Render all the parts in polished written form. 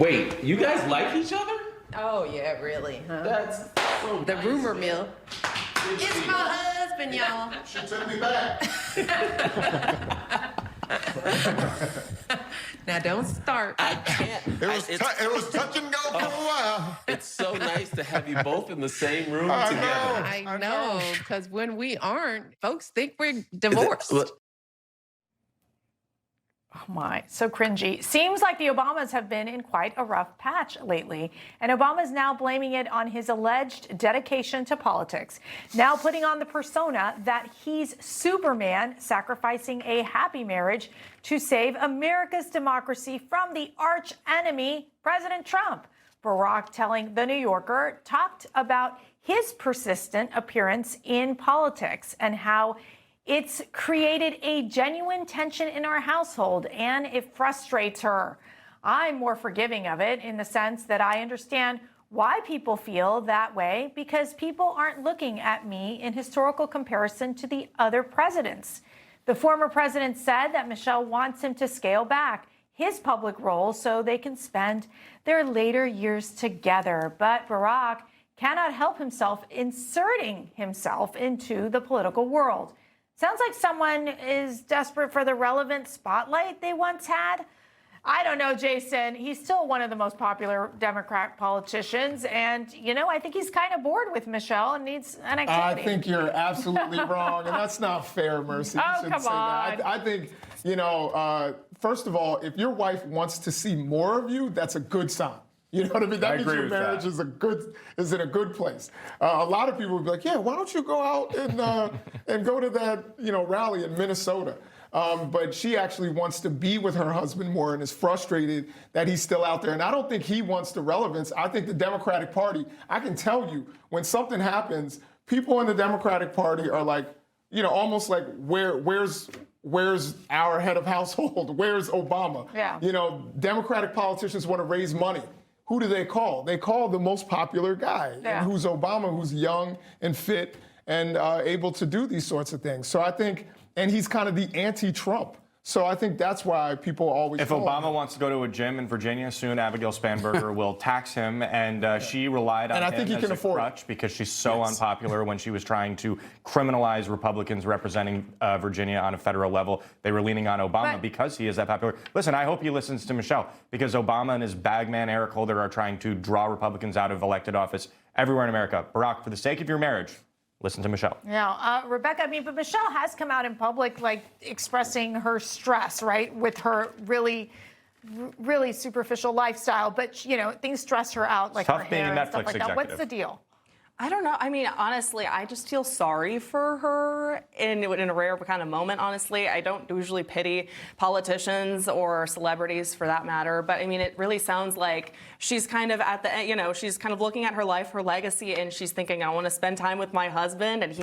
Wait, you guys like each other? Oh, yeah, really, huh? That's so the nice, rumor man. mill. It's my husband, y'all. She took me back. Now, don't start. I can't. It was touch and go for a while. It's so nice to have you both in the same room I together. know. I know, because when we aren't, folks think we're divorced. Oh my, so cringy. Seems like the Obamas have been in quite a rough patch lately, and Obama's now blaming it on his alleged dedication to politics, now putting on the persona that he's Superman, sacrificing a happy marriage to save America's democracy from the arch enemy, President Trump. Barack, telling The New Yorker, talked about his persistent appearance in politics and how it's created a genuine tension in our household, and it frustrates her. I'm more forgiving of it in the sense that I understand why people feel that way, because people aren't looking at me in historical comparison to the other presidents. The former president said that Michelle wants him to scale back his public role so they can spend their later years together. But Barack cannot help himself inserting himself into the political world. Sounds like someone is desperate for the relevant spotlight they once had. I don't know, Jason. He's still one of the most popular Democrat politicians. And, you know, I think he's kind of bored with Michelle and needs an activity. I think you're absolutely wrong. And that's not fair, Mercy. You shouldn't come say on. that. I think, you know, first of all, if your wife wants to see more of you, that's a good sign. You know what I mean? That means your marriage is in a good place. A lot of people would be like, yeah, why don't you go out and go to that, you know, rally in Minnesota? But she actually wants to be with her husband more and is frustrated that he's still out there. And I don't think he wants the relevance. I think the Democratic Party, I can tell you, when something happens, people in the Democratic Party are like, you know, almost like, where's our head of household? Where's Obama? Yeah. You know, Democratic politicians want to raise money. Who do they call? They call the most popular guy, Yeah. who's Obama, who's young and fit and able to do these sorts of things. So I think, and he's kind of the anti-Trump. So I think that's why people always If Obama wants to go to a gym in Virginia, soon Abigail Spanberger will tax him, and she relied on him as a crutch because she's so unpopular when she was trying to criminalize Republicans representing Virginia on a federal level. They were leaning on Obama because he is that popular. Listen, I hope he listens to Michelle, because Obama and his bagman Eric Holder are trying to draw Republicans out of elected office everywhere in America. Barack, for the sake of your marriage, listen to Michelle. Yeah, Rebecca, I mean, but Michelle has come out in public, like, expressing her stress, right, with her really superficial lifestyle. But, you know, things stress her out, like her hair and stuff like that. What's the deal? I don't know. I mean, honestly, I just feel sorry for her in a rare kind of moment, honestly. I don't usually pity politicians or celebrities for that matter. But, I mean, it really sounds like she's kind of at the end, you know, she's kind of looking at her life, her legacy, and she's thinking, I want to spend time with my husband. And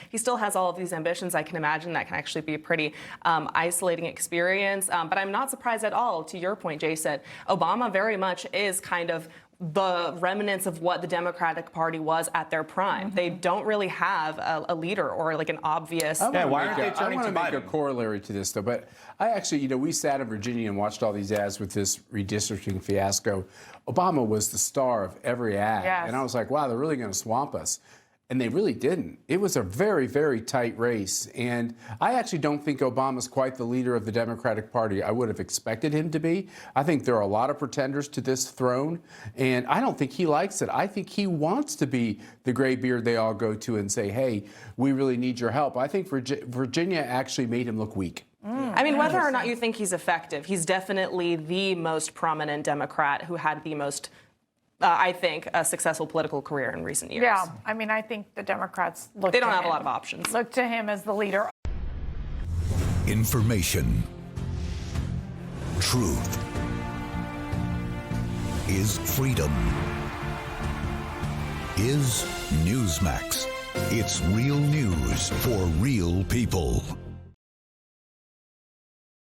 he still has all of these ambitions. I can imagine that can actually be a pretty isolating experience. But I'm not surprised at all, to your point, Jason. Obama very much is kind of the remnants of what the Democratic Party was at their prime. Mm-hmm. They don't really have a leader or like an obvious. Why aren't they turning to Biden? I want to make a corollary to this, though. But I actually, you know, we sat in Virginia and watched all these ads with this redistricting fiasco. Obama was the star of every ad. Yes. And I was like, wow, they're really going to swamp us. And they really didn't. It was a very, very tight race. And I actually don't think Obama's quite the leader of the Democratic Party I would have expected him to be. I think there are a lot of pretenders to this throne. And I don't think he likes it. I think he wants to be the gray beard they all go to and say, hey, we really need your help. I think Virginia actually made him look weak. I mean, whether or not you think he's effective, he's definitely the most prominent Democrat who had the most I think, a successful political career in recent years. Yeah, I mean, I think the Democrats look They don't have a lot of options. Look to him as the leader. Information. Truth. Is freedom. Is Newsmax. It's real news for real people.